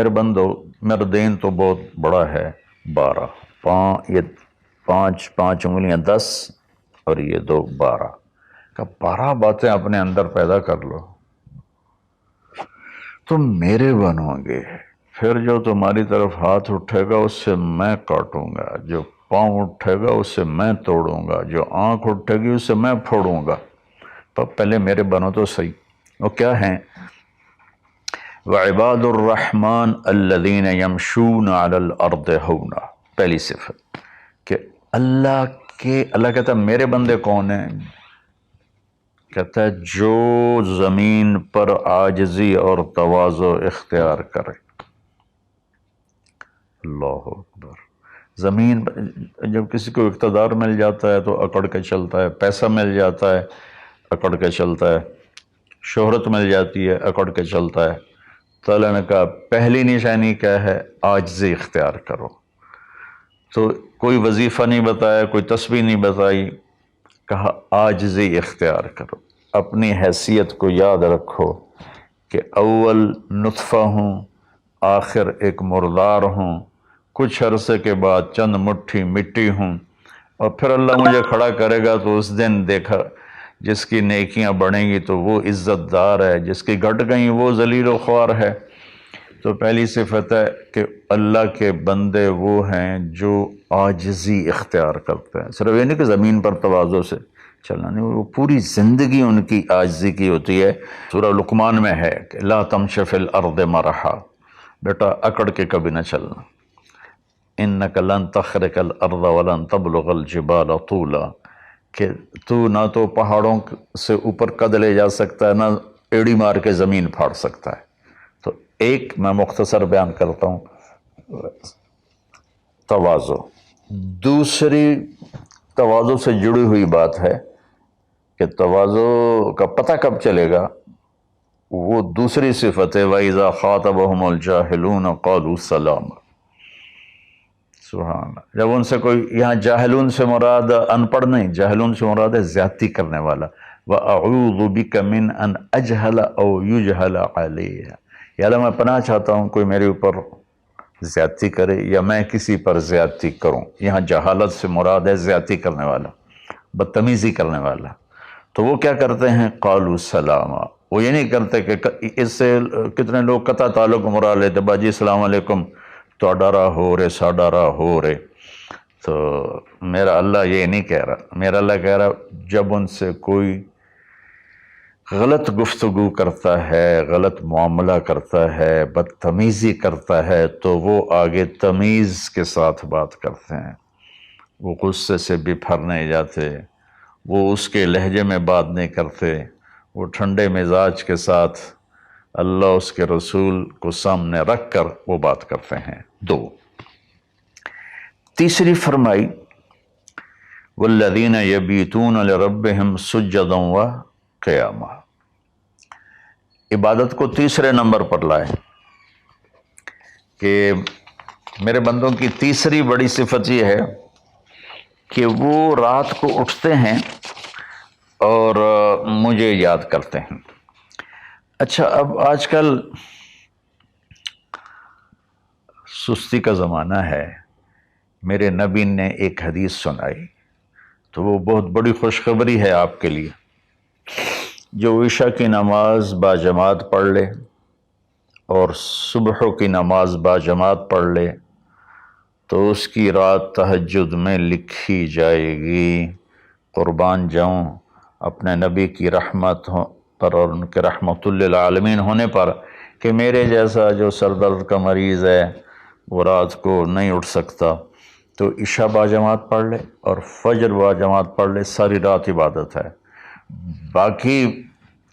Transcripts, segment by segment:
میرے بندو، میرا دین تو بہت بڑا ہے، 12 یہ 5 انگلیاں 10 اور یہ 2 12 کا 12 باتیں اپنے اندر پیدا کر لو، تم میرے بنو گے۔ پھر جو تمہاری طرف ہاتھ اٹھے گا اس سے میں کاٹوں گا، جو پاؤں اٹھے گا اس سے میں توڑوں گا، جو آنکھ اٹھے گی اس سے میں پھوڑوں گا۔ تو پہلے میرے بنو تو صحیح۔ وہ کیا ہیں؟ وعباد الرحمن الذین یمشون علی الارض ہونا، پہلی صفت کہ اللہ کہتا ہے میرے بندے کون ہیں؟ کہتا ہے جو زمین پر عاجزی اور تواضع اختیار کرے۔ اللہ اکبر۔ زمین جب کسی کو اقتدار مل جاتا ہے تو اکڑ کے چلتا ہے، پیسہ مل جاتا ہے اکڑ کے چلتا ہے، شہرت مل جاتی ہے اکڑ کے چلتا ہے۔ تو اللہ نے کہا پہلی نشانی کیا ہے؟ عاجزی اختیار کرو۔ تو کوئی وظیفہ نہیں بتایا، کوئی تسبیح نہیں بتائی، کہا عاجزی اختیار کرو۔ اپنی حیثیت کو یاد رکھو کہ اول نطفہ ہوں، آخر ایک مردار ہوں، کچھ عرصے کے بعد چند مٹھی مٹی ہوں، اور پھر اللہ مجھے کھڑا کرے گا تو اس دن دیکھا جس کی نیکیاں بڑھیں گی تو وہ عزت دار ہے، جس کی گھٹ گئیں وہ ذلیل و خوار ہے۔ تو پہلی صفت ہے کہ اللہ کے بندے وہ ہیں جو عاجزی اختیار کرتے ہیں۔ صرف یہ نہیں کہ زمین پر تواضع سے چلنا، نہیں، وہ پوری زندگی ان کی عاجزی کی ہوتی ہے۔ سورہ لقمان میں ہے کہ لا تمش فی الارض مرحا، بیٹا اکڑ کے کبھی نہ چلنا، انک لن تخرق الارض ولن تبلغ الجبال طولا، کہ تو نہ تو پہاڑوں سے اوپر قد لے جا سکتا ہے، نہ ایڑی مار کے زمین پھاڑ سکتا ہے۔ تو ایک میں مختصر بیان کرتا ہوں، تواضع۔ دوسری تواضع سے جڑی ہوئی بات ہے کہ تواضع کا پتہ کب چلے گا؟ وہ دوسری صفت ہے وَإِذَا خَاطَبَهُمُ الْجَاهِلُونَ قَالُوا سَلَامًا۔ سبحان اللہ۔ جب ان سے کوئی، یہاں جاہلون سے مراد ان پڑھ نہیں، جاہلون سے مراد ہے زیادتی کرنے والا۔ وَأَعُوذُ بِكَ مِنْ أَنْ أَجْهَلَ أَوْ يُجْهَلَ عَلَيَّ، یا اللہ میں پناہ چاہتا ہوں کوئی میرے اوپر زیادتی کرے یا میں کسی پر زیادتی کروں۔ یہاں جہالت سے مراد ہے زیادتی کرنے والا، بدتمیزی کرنے والا۔ تو وہ کیا کرتے ہیں؟ قالوا سلاما، وہ یہ نہیں کرتے کہ اس سے کتنے لوگ قطع تعلق مراد لیتے، باجی السلام علیکم تو ڈرا ہو رے سا ڈرا ہو رے۔ تو میرا اللہ یہ نہیں کہہ رہا، میرا اللہ کہہ رہا جب ان سے کوئی غلط گفتگو کرتا ہے، غلط معاملہ کرتا ہے، بدتمیزی کرتا ہے تو وہ آگے تمیز کے ساتھ بات کرتے ہیں، وہ غصے سے بپھر نہیں جاتے، وہ اس کے لہجے میں بات نہیں کرتے، وہ ٹھنڈے مزاج کے ساتھ اللہ اس کے رسول کو سامنے رکھ کر وہ بات کرتے ہیں۔ 2، تیسری فرمائی والذین یبیتون لربہم سجدا وقیاما، عبادت کو تیسرے نمبر پر لائے کہ میرے بندوں کی تیسری بڑی صفت یہ ہے کہ وہ رات کو اٹھتے ہیں اور مجھے یاد کرتے ہیں۔ اچھا، اب آج کل سستی کا زمانہ ہے، میرے نبی نے ایک حدیث سنائی تو وہ بہت بڑی خوشخبری ہے آپ کے لیے۔ جو عشاء کی نماز باجماعت پڑھ لے اور صبح کی نماز باجماعت پڑھ لے تو اس کی رات تہجد میں لکھی جائے گی۔ قربان جاؤں اپنے نبی کی رحمت پر اور ان کے رحمت للعالمین ہونے پر کہ میرے جیسا جو سر درد کا مریض ہے وہ رات کو نہیں اٹھ سکتا تو عشاء باجماعت پڑھ لے اور فجر باجماعت پڑھ لے، ساری رات عبادت ہے۔ باقی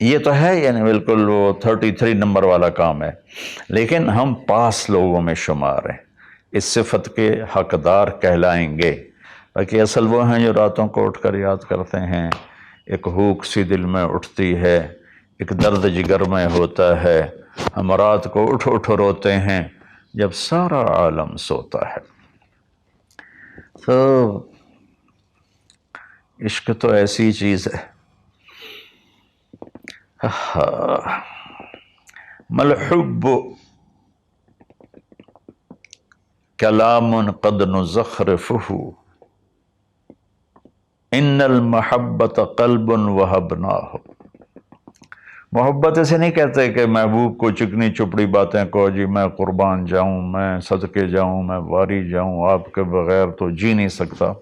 یہ تو ہے یعنی بالکل وہ 33 نمبر والا کام ہے، لیکن ہم پاس لوگوں میں شمار ہیں، اس صفت کے حقدار کہلائیں گے۔ باقی اصل وہ ہیں جو راتوں کو اٹھ کر یاد کرتے ہیں، ایک ہوک سی دل میں اٹھتی ہے، ایک درد جگر میں ہوتا ہے، ہم رات کو اٹھ اٹھ روتے ہیں جب سارا عالم سوتا ہے۔ تو عشق تو ایسی چیز ہے۔ مل حب کلام قد نزخرفہ ان المحبت قلب وہبناہ۔ محبت ایسے نہیں کہتے کہ محبوب کو چکنی چپڑی باتیں کہو، جی میں قربان جاؤں، میں صدقے جاؤں، میں واری جاؤں، آپ کے بغیر تو جی نہیں سکتا،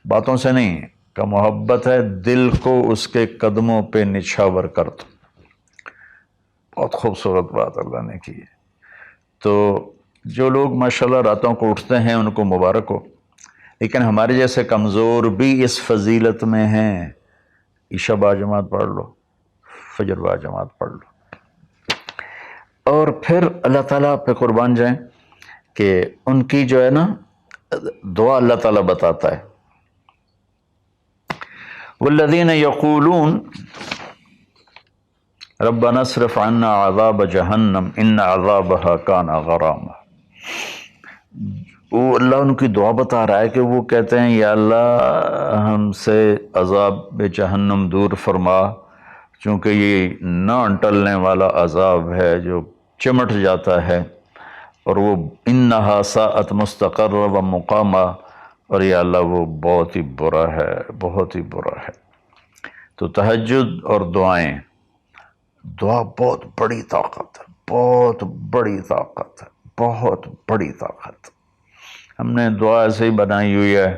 باتوں سے نہیں کہ محبت ہے دل کو اس کے قدموں پہ نچھاور کر دو۔ بہت خوبصورت بات اللہ نے کی ہے۔ تو جو لوگ ماشاءاللہ راتوں کو اٹھتے ہیں ان کو مبارک ہو، لیکن ہمارے جیسے کمزور بھی اس فضیلت میں ہیں۔ عشاء باجماعت پڑھ لو، فجر باجماعت پڑھ لو، اور پھر اللہ تعالیٰ پہ قربان جائیں کہ ان کی جو ہے نا دعا اللہ تعالیٰ بتاتا ہے، والذین یقولون ربنا اصرف عنا عذاب جہنم ان عذابها کان غراما۔ وہ اللہ ان کی دعا بتا رہا ہے کہ وہ کہتے ہیں یا اللہ ہم سے عذاب جہنم دور فرما، چونکہ یہ نہ ٹلنے والا عذاب ہے جو چمٹ جاتا ہے، اور وہ انہا ساءت مستقر و مقاما، اور یا اللہ وہ بہت ہی برا ہے، بہت ہی برا ہے۔ تو تہجد اور دعائیں، دعا بہت بڑی طاقت ہے، بہت بڑی طاقت ہے، بہت بڑی طاقت۔ ہم نے دعا ایسے ہی بنائی ہوئی ہے،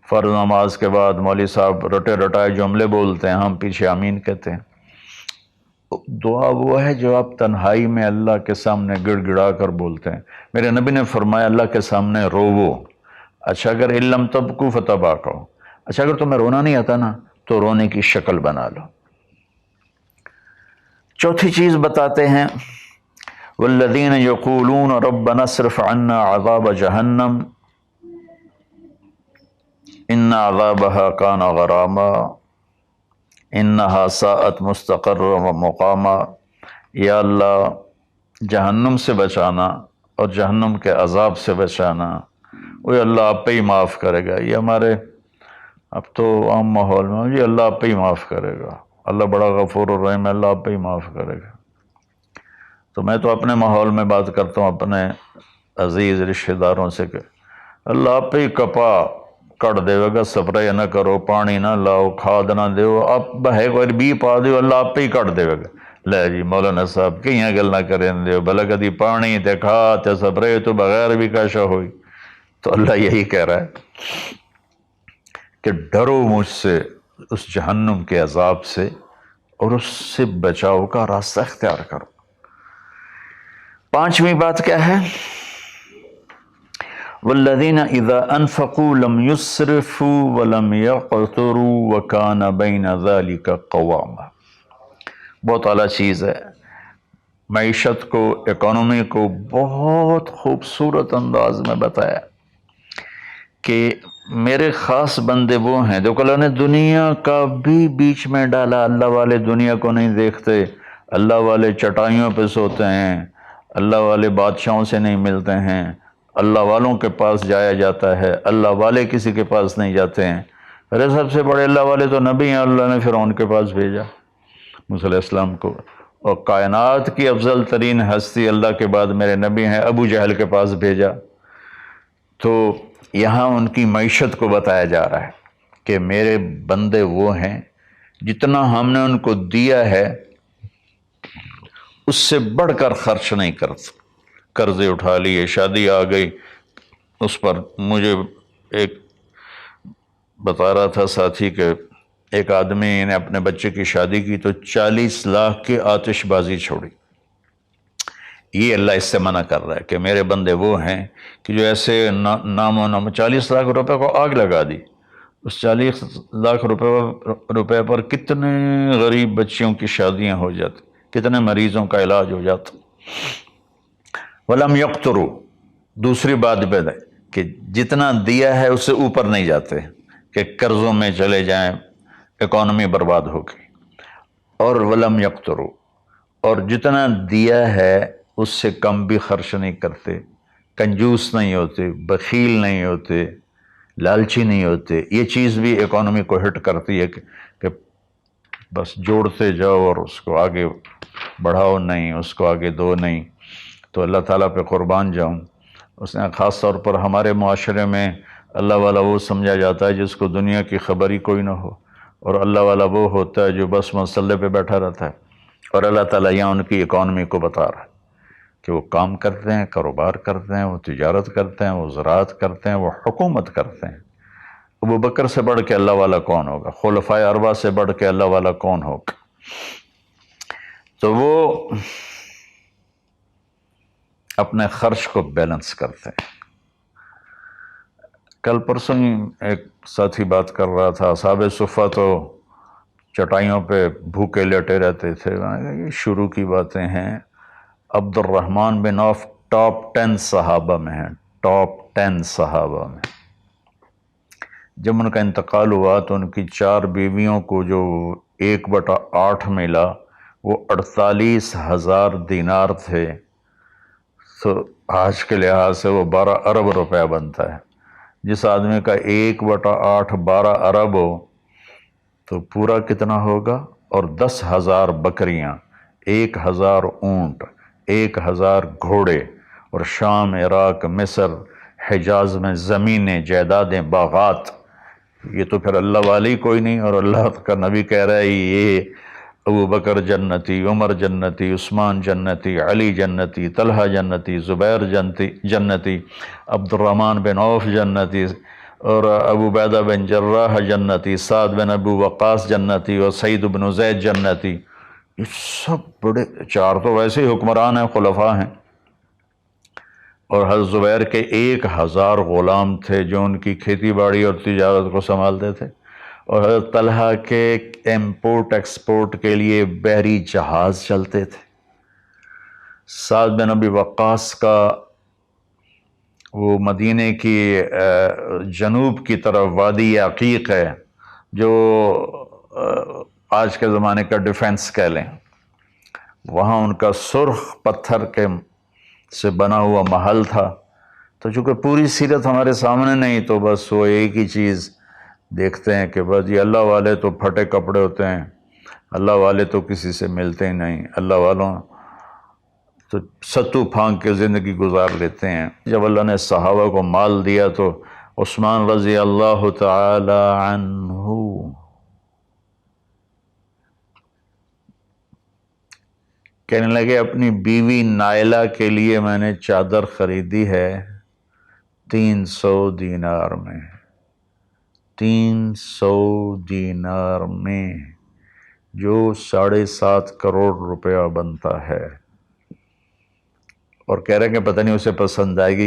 فرض نماز کے بعد مولوی صاحب رٹے رٹائے جملے بولتے ہیں، ہم پیچھے آمین کہتے ہیں۔ دعا وہ ہے جو آپ تنہائی میں اللہ کے سامنے گڑ گڑا کر بولتے ہیں۔ میرے نبی نے فرمایا اللہ کے سامنے روو، اچھا اگر علم تبکو فتباکو، اچھا اگر تمہیں رونا نہیں آتا نا تو رونے کی شکل بنا لو۔ چوتھی چیز بتاتے ہیں، والذین یقولون ربنا اصرف عنا عذاب جہنم ان عذابها کان غراما انہا ساءت مستقر و مقاما۔ یا اللہ جہنم سے بچانا اور جہنم کے عذاب سے بچانا، وہ اللہ آپ پہ ہی معاف کرے گا۔ یہ ہمارے اب تو عام ماحول میں جی اللہ آپ پہ ہی معاف کرے گا، اللہ بڑا غفور الرحیم ہے، اللہ آپ پہ ہی معاف کرے گا۔ تو میں تو اپنے ماحول میں بات کرتا ہوں اپنے عزیز رشتہ داروں سے کہ اللہ آپ پہ ہی کپا کٹ دے گا، سپرے نہ کرو، پانی نہ لاؤ، کھاد نہ دیو، آپ بہے کوئی بھی پا دیو، اللہ آپ پہ ہی کٹ دے گا۔ لے جی مولانا صاحب کہیں گل نہ کریں دیو، بھلا کدی پانی تے کھاد تے سپرے تو بغیر بھی کاشا ہوئی۔ تو اللہ یہی کہہ رہا ہے کہ ڈرو مجھ سے اس جہنم کے عذاب سے اور اس سے بچاؤ کا راستہ اختیار کرو۔ پانچویں بات کیا ہے؟ والذین اذا انفقوا لم یسرفوا ولم یقتروا وکان بین ذلک قواما۔ بہت اعلیٰ چیز ہے، معیشت کو، اکانومی کو بہت خوبصورت انداز میں بتایا کہ میرے خاص بندے وہ ہیں، دیکھو اللہ نے دنیا کا بھی بیچ میں ڈالا۔ اللہ والے دنیا کو نہیں دیکھتے، اللہ والے چٹائیوں پہ سوتے ہیں، اللہ والے بادشاہوں سے نہیں ملتے ہیں، اللہ والوں کے پاس جایا جاتا ہے، اللہ والے کسی کے پاس نہیں جاتے ہیں۔ ارے سب سے بڑے اللہ والے تو نبی ہیں، اللہ نے فرعون کے پاس بھیجا موسیٰ علیہ السلام کو، اور کائنات کی افضل ترین ہستی اللہ کے بعد میرے نبی ہیں، ابو جہل کے پاس بھیجا۔ تو یہاں ان کی معیشت کو بتایا جا رہا ہے کہ میرے بندے وہ ہیں جتنا ہم نے ان کو دیا ہے اس سے بڑھ کر خرچ نہیں کرتے۔ قرضے اٹھا لیے، شادی آ گئی، اس پر مجھے ایک بتا رہا تھا ساتھی کہ ایک آدمی نے اپنے بچے کی شادی کی تو 40 لاکھ کی آتش بازی چھوڑی۔ یہ اللہ اس سے منع کر رہا ہے کہ میرے بندے وہ ہیں کہ جو ایسے نام و نام 40 لاکھ روپے کو آگ لگا دی۔ اس 40 لاکھ روپے پر کتنے غریب بچیوں کی شادیاں ہو جاتی، کتنے مریضوں کا علاج ہو جاتا۔ وَلَمْ يَقْتُرُوا، دوسری بات پہ ہے کہ جتنا دیا ہے اس سے اوپر نہیں جاتے کہ قرضوں میں چلے جائیں، اکانومی برباد ہو گئی۔ اور وَلَمْ يَقْتُرُوا، اور جتنا دیا ہے اس سے کم بھی خرچ نہیں کرتے، کنجوس نہیں ہوتے، بخیل نہیں ہوتے، لالچی نہیں ہوتے۔ یہ چیز بھی اکانومی کو ہٹ کرتی ہے کہ بس جوڑتے جاؤ اور اس کو آگے بڑھاؤ نہیں، اس کو آگے دو نہیں۔ تو اللہ تعالیٰ پہ قربان جاؤں، اس نے خاص طور پر ہمارے معاشرے میں اللہ والا وہ سمجھا جاتا ہے جس کو دنیا کی خبر ہی کوئی نہ ہو، اور اللہ والا وہ ہوتا ہے جو بس مسلح پہ بیٹھا رہتا ہے، اور اللہ تعالیٰ یہاں ان کی اکانومی کو بتا رہا ہے کہ وہ کام کرتے ہیں، کاروبار کرتے ہیں، وہ تجارت کرتے ہیں، وہ زراعت کرتے ہیں، وہ حکومت کرتے ہیں۔ ابو بکر سے بڑھ کے اللہ والا کون ہوگا؟ خلفائے اربعہ سے بڑھ کے اللہ والا کون ہوگا؟ تو وہ اپنے خرچ کو بیلنس کرتے ہیں۔ کل پرسوں ہی ایک ساتھی بات کر رہا تھا، اصحاب صفہ تو چٹائیوں پہ بھوکے لیٹے رہتے تھے۔ یہ شروع کی باتیں ہیں۔ عبد الرحمن بن عوف ٹاپ 10 صحابہ میں ہیں، ٹاپ 10 صحابہ میں۔ جب ان کا انتقال ہوا تو ان کی 4 بیویوں کو جو 1/8 ملا وہ 48,000 دینار تھے، تو آج کے لحاظ سے وہ 12 ارب روپے بنتا ہے۔ جس آدمی کا 1/8 12 ارب ہو تو پورا کتنا ہوگا؟ اور 10,000 بکریاں، 1,000 اونٹ، 1,000 گھوڑے، اور شام، عراق، مصر، حجاز میں زمینیں، جائیدادیں، باغات۔ یہ تو پھر اللہ والی کوئی نہیں، اور اللہ کا نبی کہہ رہا ہے یہ ابو بکر جنتی، عمر جنتی، عثمان جنتی، علی جنتی، طلحہ جنتی، زبیر جنتی، عبد الرحمن بن عوف جنتی، اور ابو عبیدہ بن جراح جنتی، سعد بن ابو وقاص جنتی، اور سعید بن زید جنتی۔ یہ سب بڑے، 4 تو ویسے ہی حکمران ہیں، خلفاء ہیں، اور حضرت زبیر کے 1,000 غلام تھے جو ان کی کھیتی باڑی اور تجارت کو سنبھالتے تھے، اور حضرت طلحہ کے امپورٹ ایکسپورٹ کے لیے بحری جہاز چلتے تھے۔ سعد بن ابی وقاص کا وہ مدینے کی جنوب کی طرف وادی عقیق ہے، جو آج کے زمانے کا ڈیفنس کہہ لیں، وہاں ان کا سرخ پتھر کے سے بنا ہوا محل تھا۔ تو چونکہ پوری سیرت ہمارے سامنے نہیں، تو بس وہ ایک ہی چیز دیکھتے ہیں کہ بس یہ اللہ والے تو پھٹے کپڑے ہوتے ہیں، اللہ والے تو کسی سے ملتے ہی نہیں، اللہ والوں تو ستو پھانک کے زندگی گزار لیتے ہیں۔ جب اللہ نے صحابہ کو مال دیا تو عثمان رضی اللہ تعالی عنہ کہنے لگے اپنی بیوی نائلہ کے لیے میں نے چادر خریدی ہے 300 دینار میں، 300 دینار میں، جو 7.5 کروڑ روپیہ بنتا ہے، اور کہہ رہے ہیں کہ پتہ نہیں اسے پسند آئے گی